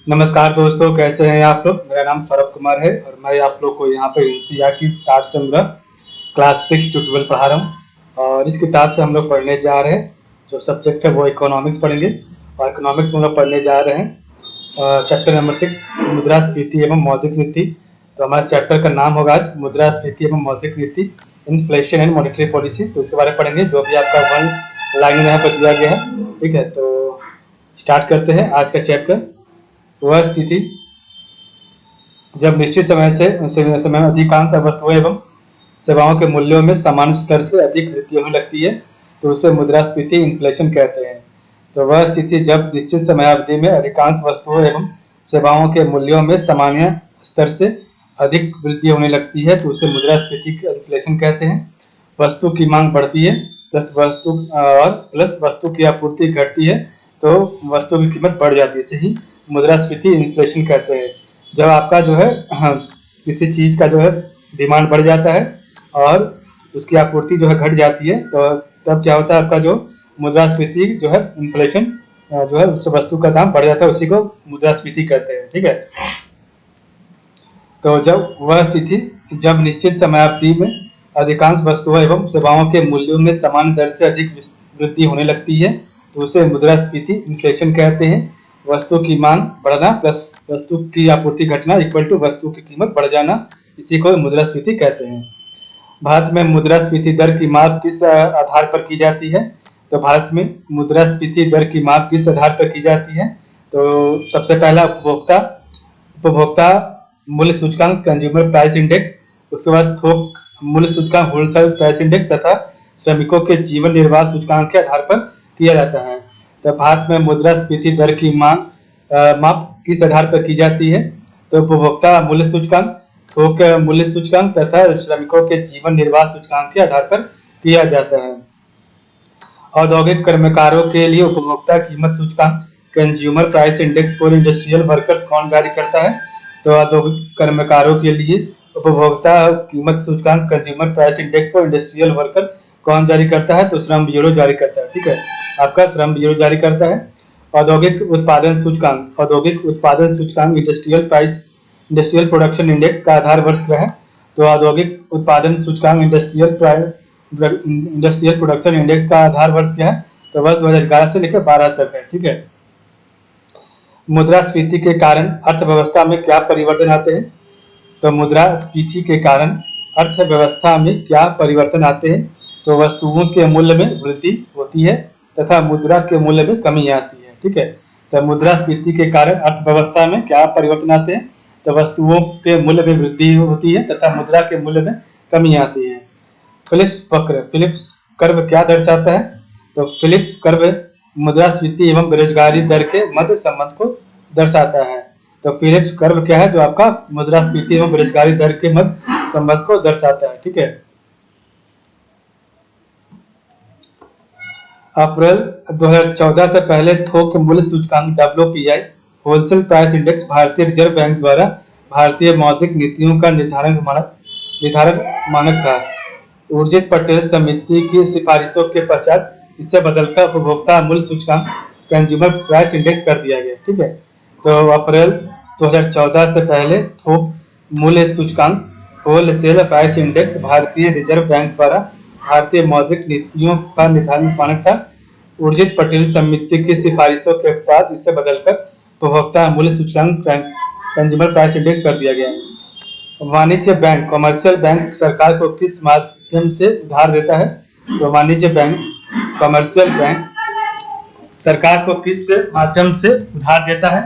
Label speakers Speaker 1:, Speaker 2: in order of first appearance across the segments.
Speaker 1: नमस्कार दोस्तों, कैसे हैं आप लोग। मेरा नाम सौरभ कुमार है और मैं आप लोग को यहाँ पे एनसीईआरटी 60 संग्रह क्लास 6 टू 12 पढ़ा रहा हूँ। और इस किताब से हम लोग पढ़ने जा रहे हैं। जो सब्जेक्ट है वो इकोनॉमिक्स पढ़ेंगे और इकोनॉमिक्स में हम लोग पढ़ने जा रहे हैं चैप्टर नंबर 6 मुद्रास्फीति एवं मौद्रिक नीति। तो हमारा चैप्टर का नाम होगा आज मुद्रास्फीति एवं मौद्रिक नीति, इन्फ्लेशन एंड मॉनेटरी पॉलिसी। तो इसके बारे में पढ़ेंगे जो भी आपका वन लाइन में यहाँ पर दिया गया है। ठीक है, तो स्टार्ट करते हैं आज का चैप्टर। वह स्थिति जब निश्चित समय में अधिकांश वस्तुओं एवं सेवाओं के मूल्यों में समान स्तर से अधिक वृद्धि होने लगती है तो उसे मुद्रास्फीति इन्फ्लेशन कहते हैं। तो वह स्थिति जब निश्चित समयावधि में अधिकांश वस्तुओं एवं सेवाओं के मूल्यों में सामान्य स्तर से अधिक वृद्धि होने लगती है तो उसे मुद्रास्फीति इन्फ्लेशन कहते हैं। वस्तु की मांग बढ़ती है प्लस वस्तु की आपूर्ति घटती है तो वस्तु की कीमत बढ़ जाती है, इसे ही मुद्रास्फीति इन्फ्लेशन कहते हैं। जब आपका जो है किसी चीज़ का जो है डिमांड बढ़ जाता है और उसकी आपूर्ति जो है घट जाती है तो तब क्या होता है, आपका जो मुद्रास्फीति जो है इन्फ्लेशन जो है उस वस्तु का दाम बढ़ जाता है, उसी को मुद्रास्फीति कहते हैं। ठीक है, तो जब निश्चित समयावधि में अधिकांश वस्तुओं एवं सेवाओं के मूल्यों में समान दर से अधिक वृद्धि होने लगती है तो उसे मुद्रास्फीति इन्फ्लेशन कहते हैं। वस्तु की मांग बढ़ना प्लस वस्तु की आपूर्ति घटना इक्वल टू वस्तु की कीमत बढ़ जाना, इसी को मुद्रास्फीति कहते हैं। भारत में मुद्रास्फीति दर की माप किस आधार पर की जाती है? तो भारत में मुद्रास्फीति दर की माप किस आधार पर की जाती है? तो सबसे पहला उपभोक्ता मूल्य सूचकांक कंज्यूमर प्राइस इंडेक्स, उसके बाद थोक मूल्य सूचकांक होलसेल प्राइस इंडेक्स तथा श्रमिकों के जीवन निर्वाह सूचकांक के आधार पर किया जाता है। तो भारत में मुद्रास्फीति दर की माप किस आधार पर की जाती है? तो उपभोक्ता मूल्य सूचकांक, थोक मूल्य सूचकांक तथा श्रमिकों के जीवन निर्वाह सूचकांक के आधार पर किया जाता है। औद्योगिक कर्मकारों के लिए उपभोक्ता कीमत सूचकांक consumer price index for industrial workers कौन जारी करता है? तो औद्योगिक कर्मकारों के लिए उपभोक्ता कीमत सूचकांक consumer price index for industrial worker कौन जारी करता है? तो श्रम ब्यूरो जारी करता है। ठीक है, आपका श्रम ब्यूरो जारी करता है। औद्योगिक उत्पादन सूचकांक इंडस्ट्रियल प्रोडक्शन इंडेक्स का आधार वर्ष क्या है? तो औद्योगिक उत्पादन सूचकांक इंडस्ट्रियल प्रोडक्शन इंडेक्स का आधार वर्ष क्या है? तो वर्ष 2011 से लेकर 12 तक है। ठीक है, मुद्रास्फीति के कारण अर्थव्यवस्था में क्या परिवर्तन आते हैं? तो मुद्रास्फीति के कारण अर्थव्यवस्था में क्या परिवर्तन आते हैं? तो वस्तुओं के मूल्य में वृद्धि होती है तथा मुद्रा के मूल्य में कमी आती है। ठीक है, तो मुद्रास्फीति के कारण अर्थव्यवस्था में क्या परिवर्तन आते हैं? तो वस्तुओं के मूल्य में वृद्धि होती है तथा मुद्रा के मूल्य में कमी आती है। फिलिप्स कर्व क्या दर्शाता है? तो फिलिप्स कर्व मुद्रास्फीति एवं बेरोजगारी दर के मध्य संबंध को दर्शाता है। तो फिलिप्स कर्व क्या है? जो आपका मुद्रास्फीति एवं बेरोजगारी दर के मध्य संबंध को दर्शाता है। ठीक है, अप्रैल 2014 से पहले थोक मूल्य सूचकांक WPI होलसेल प्राइस इंडेक्स भारतीय रिजर्व बैंक द्वारा भारतीय मौद्रिक नीतियों का निर्धारण मानक था। उर्जित पटेल समिति की सिफारिशों के पश्चात इसे बदलकर उपभोक्ता मूल्य सूचकांक कंज्यूमर प्राइस इंडेक्स कर दिया गया। ठीक है, तो अप्रैल 2014 से पहले थोक मूल्य सूचकांक होलसेल प्राइस इंडेक्स भारतीय रिजर्व बैंक द्वारा भारतीय मौद्रिक नीतियों का निर्धारण मानक था। उर्जित पटेल समिति की सिफारिशों के बाद इसे बदलकर उपभोक्ता मूल्य सूचकांक कंज्यूमर प्राइस इंडेक्स कर दिया गया। वाणिज्य बैंक कमर्शियल बैंक सरकार को किस माध्यम से उधार देता है? तो वाणिज्य बैंक कमर्शियल बैंक सरकार को किस माध्यम से उधार देता है?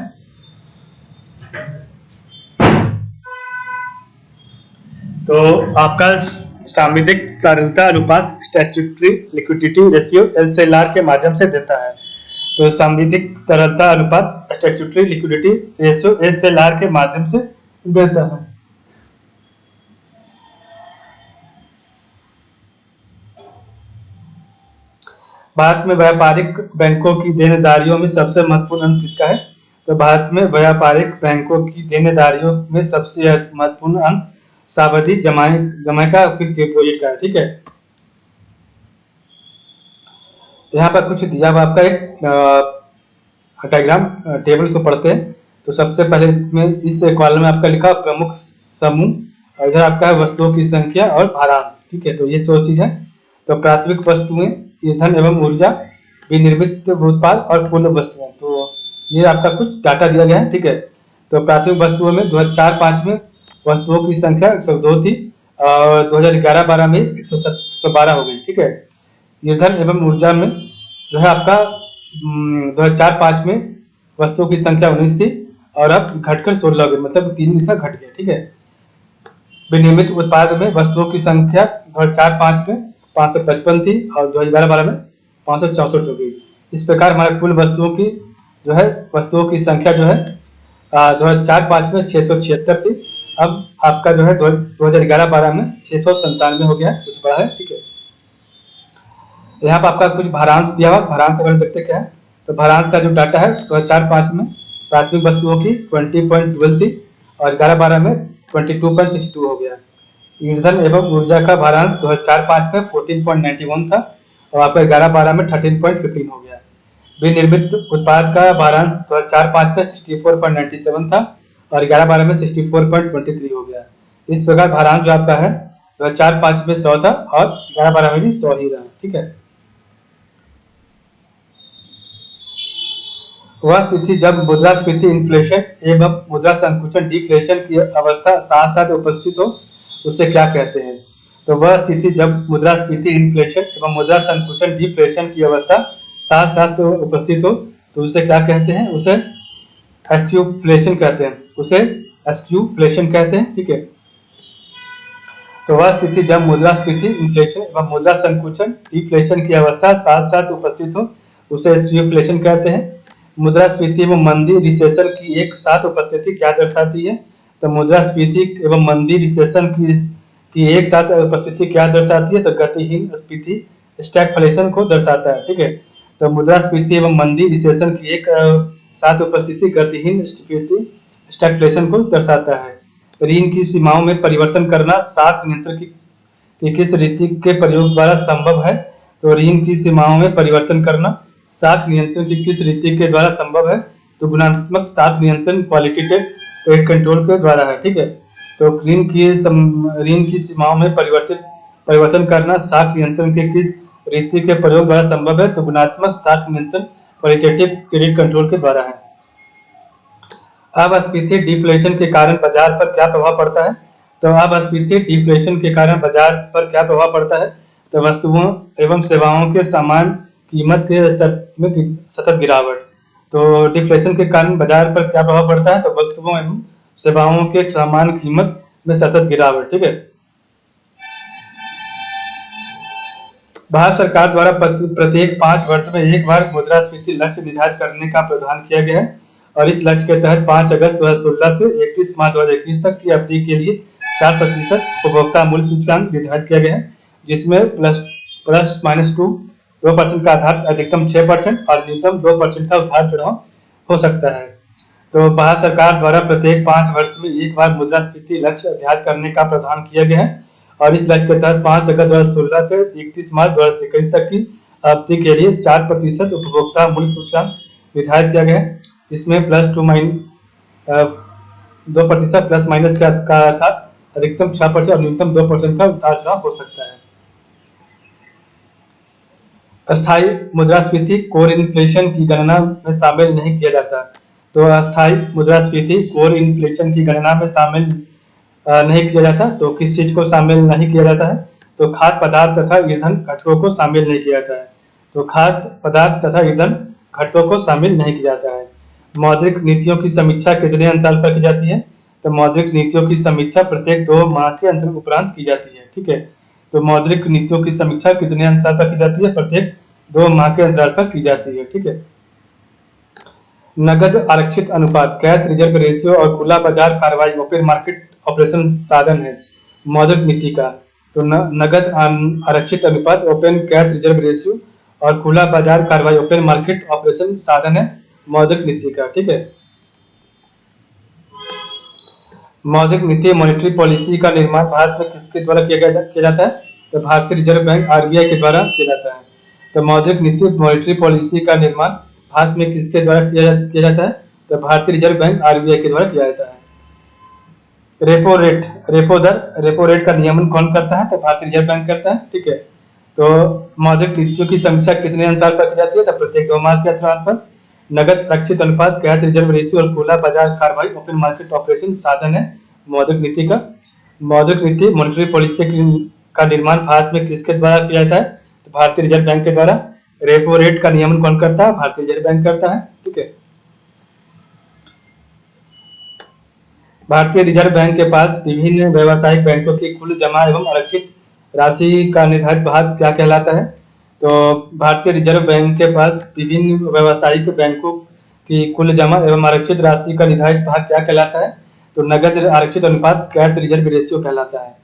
Speaker 1: तो आपका सांविधिक तरलता अनुपात स्टैट्यूटरी लिक्विडिटी रेशियो SLR के माध्यम से देता है। तो सांविधिक तरलता अनुपात स्टैट्यूटरी लिक्विडिटी रेशियो SLR के माध्यम से देता है। भारत में व्यापारिक बैंकों की देनदारियों में सबसे महत्वपूर्ण अंश किसका है? तो भारत में व्यापारिक बैंकों की देनदारियों में सबसे महत्वपूर्ण अंश सावधि जमा का फिक्स डिपॉजिट का है। ठीक है, यहाँ पर कुछ दिया हुआ आपका एक डायग्राम टेबल से पढ़ते हैं। तो सबसे पहले इसमें इस कॉलम में आपका लिखा प्रमुख समूह और इधर आपका है वस्तुओं की संख्या और भारांश। ठीक है, तो ये 4 चीज है। तो प्राथमिक वस्तुएं, ईंधन एवं ऊर्जा, विनिर्मित उत्पाद और पूर्ण वस्तुएं। तो ये आपका कुछ डाटा दिया गया है। ठीक है, तो प्राथमिक वस्तुओं में 2004-5 में वस्तुओं की संख्या 102 थी और 2011-12 में 112 हो गई। ठीक है, ईंधन एवं ऊर्जा में जो है आपका 2004-5 में वस्तुओं की संख्या 19 थी और अब घटकर 16 हो गई, मतलब 3 इसका घट गया। ठीक है, विनिर्मित उत्पाद में वस्तुओं की संख्या 2004-5 में 555 थी और 2011-12 में 564 हो गई। इस प्रकार हमारे कुल वस्तुओं की जो है वस्तुओं की संख्या जो है 2004-5 में 676 थी, अब आपका जो है 2011-12 में 697 हो गया, कुछ बड़ा है। ठीक है, यहाँ पर आपका कुछ भारांश दिया हुआ, भारांश अगर देखते क्या है तो भारांश का जो डाटा है 2004-5 में प्राथमिक वस्तुओं की 20.12 थी और 11-12 में 22.62 हो गया। ईंधन एवं ऊर्जा का भारांश 2004-5 में 14.91 था और आपका 11-12 में 13.15 हो गया। विनिर्मित उत्पाद का भारांश 2004-5 में 64.97 था और 11-12 में 64.23 हो गया। इस प्रकार भारांश जो आपका है 2004-5 में 100 था और 11-12 में भी 100 ही रहा। ठीक है, वह स्थिति जब मुद्रास्फीति इन्फ्लेशन एवं मुद्रा संकुचन डिफ्लेशन की अवस्था साथ साथ उपस्थित हो उसे क्या कहते हैं? तो वह स्थिति जब मुद्रास्फीति इन्फ्लेशन एवं मुद्रा संकुचन डिफ्लेशन की अवस्था साथ साथ उपस्थित हो तो उसे क्या कहते हैं? उसे एस्क्यूफ्लेशन कहते हैं, उसे एस्क्यूफ्लेशन कहते हैं। ठीक है, तो वह स्थिति जब मुद्रास्फीति इन्फ्लेशन एवं मुद्रा संकुचन डिफ्लेशन की अवस्था साथ साथ उपस्थित हो उसे एस्क्यूफ्लेशन कहते हैं। मुद्रास्फीति एवं मंदी रिसेशन की एक साथ उपस्थिति क्या दर्शाती है? तो मुद्रास्फीति एवं मंदी रिसेशन की एक साथ उपस्थिति क्या दर्शाती है? तो गतिहीन स्फीति स्टैगफ्लेशन को दर्शाता है। ठीक है, तो मुद्रास्फीति एवं मंदी रिसेशन की एक साथ उपस्थिति गतिहीन स्फीति स्टैगफ्लेशन को दर्शाता है। ऋण की सीमाओं में परिवर्तन करना साख नियंत्रण की किस रीति के प्रयोग द्वारा संभव है? तो ऋण की सीमाओं में परिवर्तन करना साख नियंत्रण की किस रीति के द्वारा संभव है? तो गुणात्मक साख नियंत्रण क्वालिटेटिव रेट कंट्रोल के द्वारा है। ठीक है, तो ऋण की सीमाओं में परिवर्तन करना साख नियंत्रण के किस रीति के प्रयोग द्वारा संभव है? तो गुणात्मक साख नियंत्रण क्वालिटेटिव क्रेडिट कंट्रोल के द्वारा है। अपस्फीति डिफ्लेशन के कारण बाजार पर क्या प्रभाव पड़ता है? तो अपस्फीति डिफ्लेशन के कारण बाजार पर क्या प्रभाव पड़ता है? तो वस्तुओं एवं सेवाओं के समान कीमत के स्तर में सतत गिरावट। तो डिफ्लेशन के कारण बाजार पर क्या प्रभाव पड़ता है? तो वस्तुओं एवं सेवाओं के समान कीमत में सतत गिरावट। ठीक है, भारत सरकार द्वारा प्रत्येक 5 वर्ष में एक बार मुद्रास्फीति लक्ष्य निर्धारित करने का प्रावधान किया गया है और इस लक्ष्य के तहत 5 अगस्त 2016 से 31 मार्च 2021 तक की अवधि के लिए 4% उपभोक्ता मूल्य सूचकांक निर्धारित किया गया है, जिसमें प्लस माइनस 2% का आधार अधिकतम 6% और न्यूनतम 2% का उतार चढ़ाव हो सकता है। तो भारत सरकार द्वारा प्रत्येक 5 वर्ष में एक बार मुद्रास्फीति लक्ष्य निर्धारित करने का प्रावधान किया गया है और इस लक्ष्य के तहत 5 अगस्त 2016 से 31 मार्च 2021 तक की अवधि के लिए 4% उपभोक्ता मूल्य सूचकांक निर्धारित किया गया है, जिसमें दो प्रतिशत प्लस माइनस का आधार अधिकतम 6% और न्यूनतम 2% का उतार चढ़ाव हो सकता है। अस्थायी मुद्रास्फीति कोर इन्फ्लेशन की गणना में शामिल नहीं किया जाता। तो अस्थायी मुद्रास्फीति कोर इन्फ्लेशन की गणना में शामिल नहीं किया जाता। तो किस चीज को शामिल नहीं किया जाता है? तो खाद्य पदार्थ तथा ईंधन घटकों को शामिल नहीं किया जाता है। तो खाद्य पदार्थ तथा ईंधन घटकों को शामिल नहीं किया जाता है। मौद्रिक नीतियों की समीक्षा कितने अंतराल पर की जाती है? तो मौद्रिक नीतियों की समीक्षा प्रत्येक 2 माह के अंतर उपरांत की जाती है। ठीक है, तो मौद्रिक नीतियों की समीक्षा कितने अंतराल पर की जाती है? प्रत्येक 2 माह के अंतराल पर की जाती है। ठीक है, नगद आरक्षित अनुपात कैश रिजर्व रेशियो और खुला बाजार कार्रवाई ओपन मार्केट ऑपरेशन साधन है मौद्रिक नीति का। तो नगद आरक्षित अनुपात ओपन कैश रिजर्व रेशियो और खुला बाजार कार्रवाई ओपन मार्केट ऑपरेशन साधन है मौद्रिक नीति का। ठीक है, मौद्रिक नीति मॉनेटरी पॉलिसी का निर्माण भारत में किसके द्वारा किया जाता है? तो भारतीय रिजर्व बैंक आरबीआई के द्वारा किया जाता है। तो मौद्रिक नीति मॉनेटरी पॉलिसी का निर्माण भारत में किसके द्वारा किया जाता है? तो भारतीय रिजर्व बैंक RBI के द्वारा किया जाता है। रेपो रेट, रेपो रेट का नियमन कौन करता है? तो भारतीय रिजर्व बैंक करता है। ठीक है, तो मौद्रिक नीतियों की समीक्षा कितने अंतराल पर की जाती है? तो प्रत्येक 2 माह के अंतराल पर। नगद आरक्षित अनुपात, कैश रिजर्व रेशियो और खुला बाजार कार्रवाई, ओपन मार्केट ऑपरेशन साधन है मौद्रिक नीति का। मौद्रिक नीति, मॉनेटरी पॉलिसी का निर्माण भारत में किसके द्वारा किया जाता है? तो भारतीय रिजर्व बैंक के द्वारा। रेपो रेट का नियमन कौन करता है? भारतीय रिजर्व बैंक करता है। ठीक है, भारतीय रिजर्व बैंक के पास विभिन्न व्यावसायिक बैंकों की कुल जमा एवं आरक्षित राशि का निर्धारित भाग क्या कहलाता है? तो भारतीय रिजर्व बैंक के पास विभिन्न व्यावसायिक बैंकों की कुल जमा एवं आरक्षित राशि का निर्धारित भाग क्या कहलाता है? तो नगद आरक्षित अनुपात, कैश रिजर्व रेशियो कहलाता है।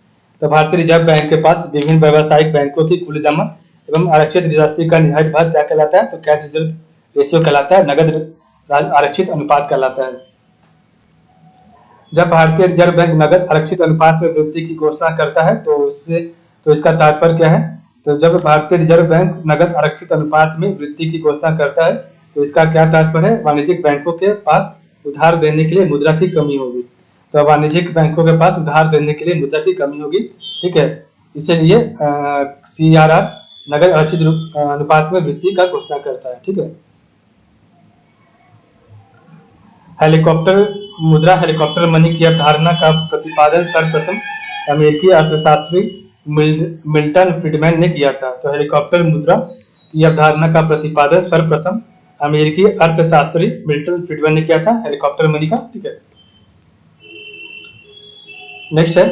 Speaker 1: तो भारतीय रिजर्व बैंक के पास विभिन्न व्यावसायिक बैंकों की कुल जमा एवं आरक्षित राशि का निर्धारित भाग क्या कहलाता है? तो कैश रिजर्व रेशियो कहलाता है, नगद आरक्षित अनुपात कहलाता है। जब भारतीय रिजर्व बैंक नगद आरक्षित अनुपात में वृद्धि की घोषणा करता है तो इसका तात्पर्य क्या है? तो जब भारतीय रिजर्व बैंक नगद आरक्षित अनुपात में वृद्धि की घोषणा करता है तो इसका क्या तात्पर्य है? वाणिज्यिक बैंकों के पास उधार देने के लिए मुद्रा की कमी होगी। तो वाणिज्यिक बैंकों के पास उधार देने के लिए मुद्रा की कमी होगी। ठीक है, इसीलिए CRR नगद आरक्षित अनुपात में वृद्धि का घोषणा करता है। ठीक है, हेलीकॉप्टर मुद्रा, हेलीकॉप्टर मनी की अवधारणा का प्रतिपादन सर्वप्रथम अमेरिकी अर्थशास्त्री मिल्टन फ्रीडमैन ने किया था। तो हेलीकॉप्टर मुद्रा की अवधारणा का प्रतिपादन सर्वप्रथम अमेरिकी अर्थशास्त्री मिल्टन फ्रीडमैन ने किया था, हेलीकॉप्टर मनी का। ठीक है, नेक्स्ट है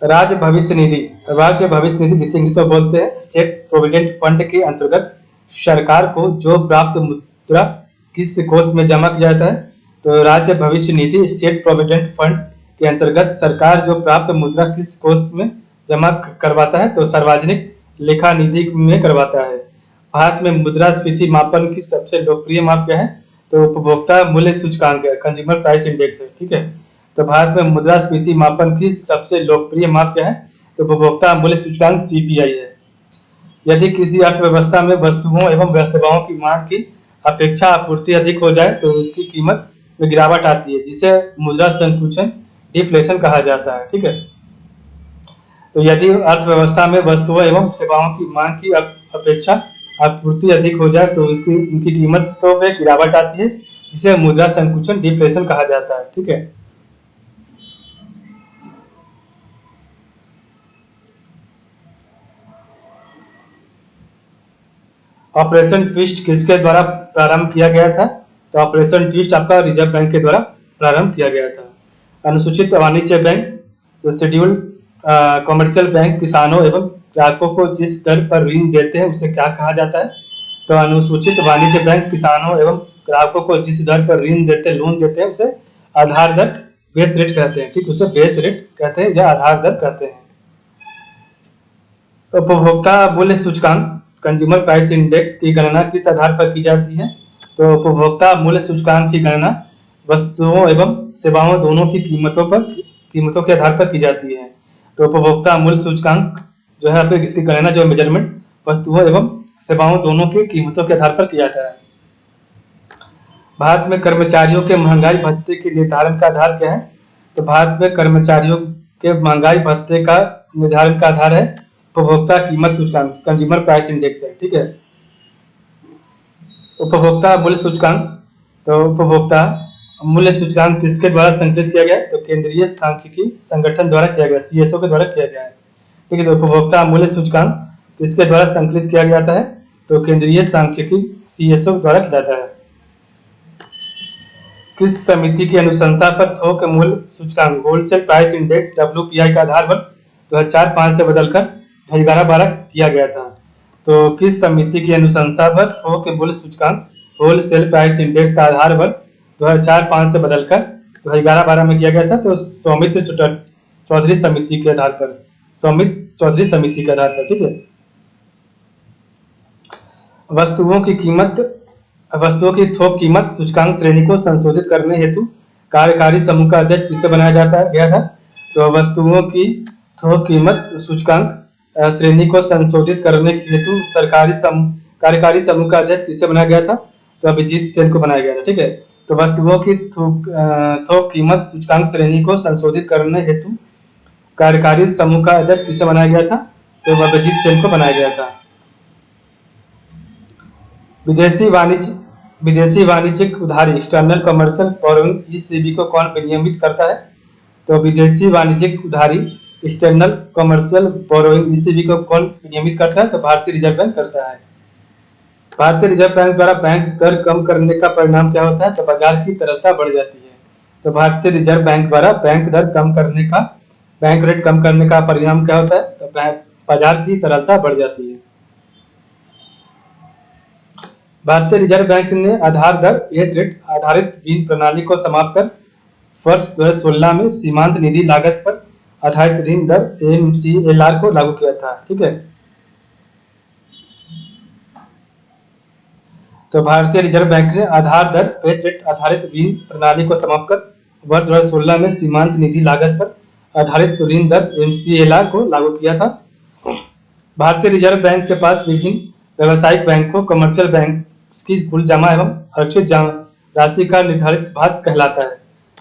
Speaker 1: राज्य भविष्य निधि। राज्य भविष्य निधि जिसे इंग्लिश में बोलते हैं स्टेट प्रोविडेंट फंड के अंतर्गत सरकार को जो प्राप्त मुद्रा किस कोष में जमा किया जाता है? तो राज्य भविष्य निधि स्टेट प्रोविडेंट फंड के अंतर्गत सरकार जो प्राप्त मुद्रा किस कोष में जमा करवाता है? तो सार्वजनिक लेखा निधि में करवाता है। भारत में मुद्रास्फीति मापन की सबसे लोकप्रिय माप क्या है? तो उपभोक्ता मूल्य सूचकांक है, कंज्यूमर प्राइस इंडेक्स है। ठीक है, तो भारत में मुद्रास्फीति मापन की सबसे लोकप्रिय माप क्या है? तो उपभोक्ता मूल्य सूचकांक CPI है। यदि किसी अर्थव्यवस्था में वस्तुओं एवं सेवाओं की मांग की अपेक्षा आपूर्ति अधिक हो जाए तो उसकी कीमत में गिरावट आती है, जिसे मुद्रा संकुचन, डिफ्लेशन कहा जाता है। ठीक है, तो यदि अर्थव्यवस्था में वस्तुओं एवं सेवाओं की मांग की अपेक्षा आपूर्ति अधिक हो जाए तो उनकी कीमतों में गिरावट आती है, जिसे मुद्रा संकुचन, डिफ्लेशन कहा जाता है। ठीक है, ऑपरेशन ट्विस्ट किसके द्वारा प्रारंभ किया गया था? तो ऑपरेशन ट्विस्ट आपका रिजर्व बैंक के द्वारा प्रारंभ किया गया था। अनुसूचित वाणिज्य बैंक, तो शेड्यूल्ड कॉमर्शियल बैंक किसानों एवं ग्राहकों को जिस दर पर ऋण देते हैं उसे क्या कहा जाता है? तो अनुसूचित वाणिज्य बैंक किसानों एवं ग्राहकों को जिस दर पर लोन देते हैं उसे आधार दर, बेस रेट कहते हैं। ठीक, उसे बेस रेट कहते हैं या आधार दर कहते हैं। उपभोक्ता मूल्य सूचकांक, कंज्यूमर प्राइस इंडेक्स की गणना किस आधार पर की जाती है? तो उपभोक्ता मूल्य सूचकांक की गणना वस्तुओं एवं सेवाओं दोनों की कीमतों के आधार पर की जाती है। तो उपभोक्ता मूल्य सूचकांक जो है आपके इसकी गणना जो मेजरमेंट वस्तुओं एवं सेवाओं दोनों की कीमतों के आधार पर किया जाता है। भारत में कर्मचारियों के महंगाई भत्ते के निर्धारण का आधार क्या है? तो भारत में कर्मचारियों के महंगाई भत्ते का निर्धारण का आधार है उपभोक्ता कीमत सूचकांक, कंज्यूमर प्राइस इंडेक्स है। ठीक है, उपभोक्ता मूल्य सूचकांक, तो उपभोक्ता मूल्य सूचकांक किसके द्वारा संकलित किया गया? तो केंद्रीय सांख्यिकी संगठन द्वारा किया गया, CSO के द्वारा किया गया है। ठीक है, तो उपभोक्ता मूल्य सूचकांक किसके द्वारा संकलित किया जाता है? तो केंद्रीय सांख्यिकी CSO द्वारा किया जाता है। किस समिति की अनुशंसा पर थोक मूल्य सूचकांक, होलसेल प्राइस इंडेक्स WPI का आधार वर्ष 2004-5 से बदलकर 2011-12 किया गया था? तो किस समिति की अनुशंसा पर थोक मूल्य सूचकांक, होलसेल प्राइस इंडेक्स का आधार वर्ष 2004-5 से बदलकर 2011-12 में किया गया था? तो सौमित्र चौधरी समिति के आधार पर, सौमित्र चौधरी समिति के आधार पर। ठीक है, वस्तुओं की थोक कीमत सूचकांक श्रेणी को संशोधित करने हेतु कार्यकारी समूह का अध्यक्ष किसे बनाया गया था? तो वस्तुओं की थोक कीमत सूचकांक श्रेणी को संशोधित करने हेतु कार्यकारी समूह का अध्यक्ष किसे बनाया गया था? तो अभिजीत सेन को बनाया गया था। ठीक है, तो वस्तुओं की थोक कीमत सूचकांक श्रेणी को संशोधित करने हेतु कार्यकारी समूह का अध्यक्ष किसे बनाया गया था? तो अभिजीत सेन को बनाया गया था। विदेशी वाणिज्यिक उधारी एक्सटर्नल कमर्शियल बोरोइंग ईसीबी को कौन विनियमित करता है? तो विदेशी वाणिज्यिक उधारी एक्सटर्नल कमर्शियल बोरोइंग ईसीबी को कौन विनियमित करता है? तो भारतीय रिजर्व बैंक करता है। भारतीय रिजर्व बैंक द्वारा बैंक दर कम करने का परिणाम क्या होता है? तो बाजार की तरलता बढ़ जाती है। तो भारतीय रिजर्व बैंक द्वारा बैंक रेट कम करने का परिणाम क्या होता है? तो बाजार की तरलता बढ़ जाती है। भारतीय रिजर्व बैंक ने आधार दर बेस रेट आधारित ऋण प्रणाली को समाप्त कर वर्ष 2016 में सीमांत निधि लागत पर आधारित ऋण दर MCLR को लागू किया था। ठीक है, तो भारतीय रिजर्व बैंक ने आधार दर बेस रेट आधारित ऋण प्रणाली को समाप्त कर वर्ष 2016 में सीमांत निधि लागत पर आधारित ऋण दर MCLR को लागू किया था। भारतीय रिजर्व बैंक के पास विभिन्न व्यावसायिक बैंकों कमर्शियल बैंक की कुल जमा एवं आरक्षित राशि का निर्धारित भाग कहलाता है।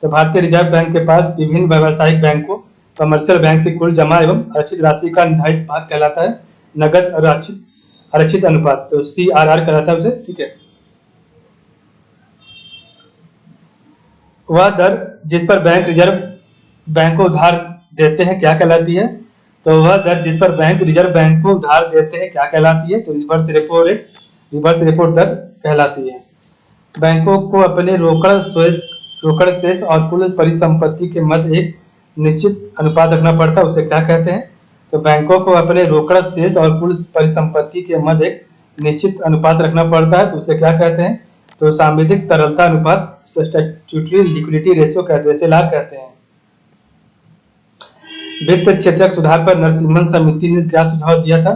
Speaker 1: तो भारतीय रिजर्व बैंक के पास विभिन्न व्यावसायिक बैंकों कमर्शियल बैंक से कुल जमा एवं आरक्षित राशि का निर्धारित भाग कहलाता है नगद और आरक्षित अनुपात, तो CRR कहलाता है उसे। ठीक है, वह दर जिस पर बैंक को उधार देते हैं क्या कहलाती है? तो वह दर जिस पर रिजर्व बैंक को उधार देते हैं क्या कहलाती है? तो रिवर्स रेपो दर कहलाती है। बैंकों को अपने रोकड़ शेष और कुल परिसंपत्ति के मध्य एक निश्चित अनुपात रखना पड़ता है, उसे क्या कहते हैं? तो बैंकों को अपने रोकड़ शेष और कुल परिसंपत्ति के मध्य एक निश्चित अनुपात रखना पड़ता है, तो उसे क्या कहते हैं? तो सांविधिक तरलता अनुपात, स्टैट्यूटरी लिक्विडिटी रेशियो कहते हैं, SLR कहते हैं। वित्त क्षेत्रक सुधार पर नरसिम्हन समिति ने क्या सुझाव दिया था?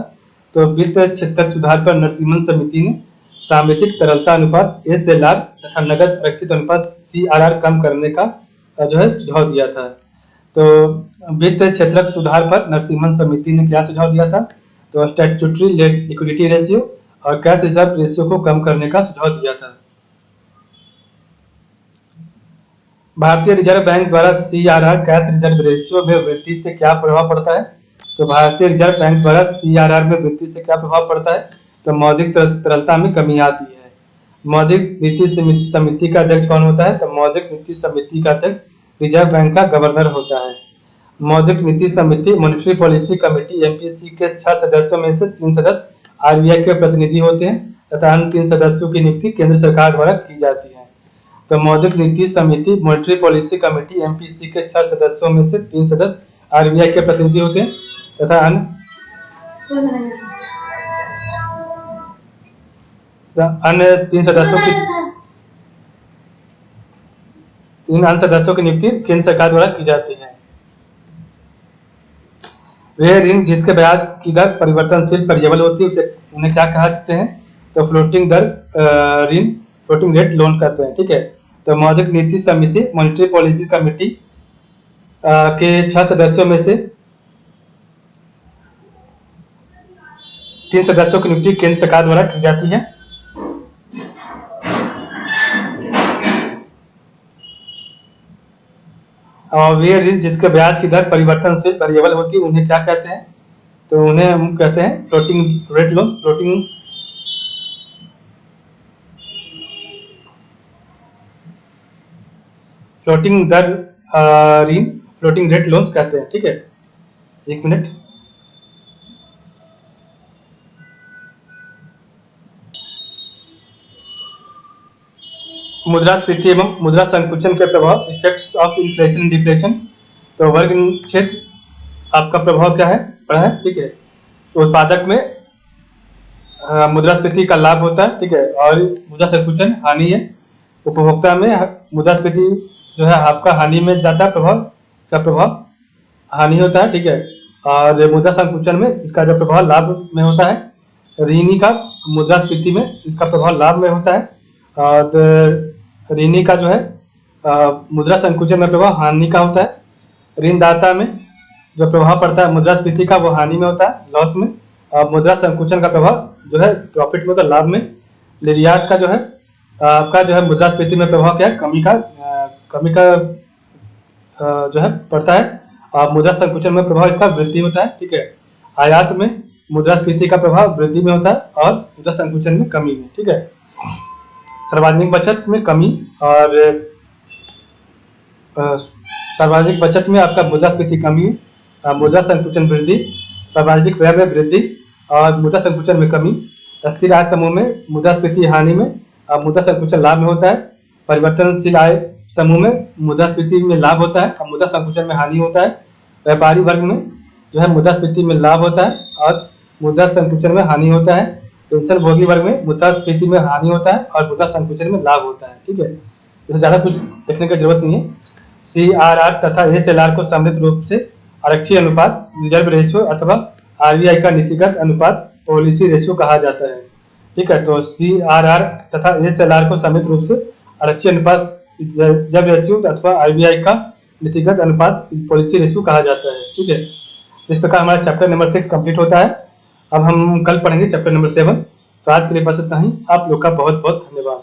Speaker 1: तो वित्त क्षेत्रक सुधार पर नरसिम्हन समिति ने सांविधिक तरलता अनुपात SLR तथा नगद आरक्षित अनुपात CRR कम करने का जो है सुझाव दिया था। तो वित्त क्षेत्रक सुधार पर नरसिम्हन समिति ने क्या सुझाव दिया था? तो स्टैट्यूटरी लिक्विडिटी रेशियो और कैश रिजर्व रेशियो को कम करने का सुझाव दिया था। भारतीय रिजर्व बैंक द्वारा CRR कैश रिजर्व रेशियो में वृद्धि से क्या प्रभाव पड़ता है? तो भारतीय रिजर्व बैंक द्वारा CRR में वृद्धि से क्या प्रभाव पड़ता है? तो मौद्रिक तरलता में कमी आती है। मौद्रिक नीति समिति का अध्यक्ष कौन होता है? तो मौद्रिक नीति समिति का अध्यक्ष रिजर्व बैंक का गवर्नर होता है। मौद्रिक नीति समिति मॉनेटरी पॉलिसी कमेटी MPC के 6 सदस्यों में से 3 सदस्य RBI के प्रतिनिधि होते हैं तथा अन्य 3 सदस्यों की नियुक्ति केंद्र सरकार द्वारा की जाती है। तो मौद्रिक नीति समिति मॉनेटरी पॉलिसी कमेटी MPC के 6 सदस्यों में से 3 सदस्य RBI के प्रतिनिधि होते हैं तथा अन्य 3 अन्य सदस्यों की नियुक्ति केंद्र सरकार द्वारा की जाती है। वे ऋण जिसके ब्याज की दर परिवर्तनशील वेरिएबल होती है उन्हें क्या कहा जाते हैं? तो फ्लोटिंग रेट लोन कहते हैं। ठीक है, तो मौद्रिक नीति समिति मॉनेटरी पॉलिसी कमेटी के 6 सदस्यों में से 3 सदस्यों की नियुक्ति केंद्र सरकार द्वारा की जाती है। और वे ऋण जिसके ब्याज की दर परिवर्तनशील वेरिएबल होती है उन्हें क्या कहते हैं? तो उन्हें हम कहते हैं floating rate loans. Floating rate loans कहते हैं। ठीक है, एक मिनट। मुद्रास्फीति एवं मुद्रा संकुचन के प्रभाव, effects of inflation and deflation. तो वर्ग क्षेत्र आपका प्रभाव क्या है? पढ़ा है। ठीक है, तो उत्पादक में मुद्रास्फीति का लाभ होता है। ठीक है, और मुद्रा संकुचन हानि है। उपभोक्ता में मुद्रास्फीति जो है आपका हानि में जाता है, इसका प्रभाव हानि होता है। ठीक है, और मुद्रा संकुचन में इसका जो प्रभाव लाभ में होता है। ऋणी का मुद्रास्फीति में इसका प्रभाव लाभ में होता है और ऋणी का जो है मुद्रा संकुचन में प्रभाव हानि का होता है। ऋणदाता में जो प्रभाव पड़ता है मुद्रास्फीति का वो हानि में होता है, लॉस में, और मुद्रा संकुचन का प्रभाव जो है प्रॉफिट में होता है, लाभ में। निर्यात का जो है आपका जो है मुद्रास्फीति में प्रभाव क्या है, कमी का जो है पड़ता है। और मुद्रा संकुचन में प्रभाव इसका वृद्धि होता है, ठीक है। आयात में मुद्रास्फीति का प्रभाव वृद्धि में होता है और मुद्रा संकुचन में कमी में, ठीक है। सार्वजनिक बचत में कमी और सार्वजनिक बचत में आपका मुद्रास्फीति कमी, मुद्रा संकुचन वृद्धि, सार्वजनिक व्यय में वृद्धि और मुद्रा संकुचन में कमी। स्थिर आय समूह में मुद्रास्फीति हानि में, मुद्रा संकुचन लाभ में होता है। परिवर्तनशील आय समूह में मुद्रास्फीति में लाभ होता है और मुद्रा संकुचन में हानि होता है। व्यापारी वर्ग में जो है मुद्रास्फीति में लाभ होता है और मुद्रा संकुचन में हानि होता है। पेंशन भोगी वर्ग में मुद्रास्फीति में हानि होता है और मुद्रा संकुचन में लाभ होता है, ठीक है। इसमें ज़्यादा कुछ देखने की जरूरत नहीं है। CRR तथा SLR को सम्मिलित रूप से आरक्षी अनुपात, रिजर्व रेशियो अथवा RBI का नीतिगत अनुपात, पॉलिसी रेशियो कहा जाता है, ठीक है। तो CRR तथा SLR को सम्मिलित रूप से आरक्षी अनुपात, रिजर्व रेशियो अथवा RBI का नीतिगत अनुपात, पॉलिसी रेशियो कहा जाता है, ठीक है। तो इस प्रकार हमारा चैप्टर नंबर 6 कंप्लीट होता है। अब हम कल पढ़ेंगे चैप्टर नंबर 7। तो आज के लिए बस इतना ही। आप लोग का बहुत बहुत धन्यवाद।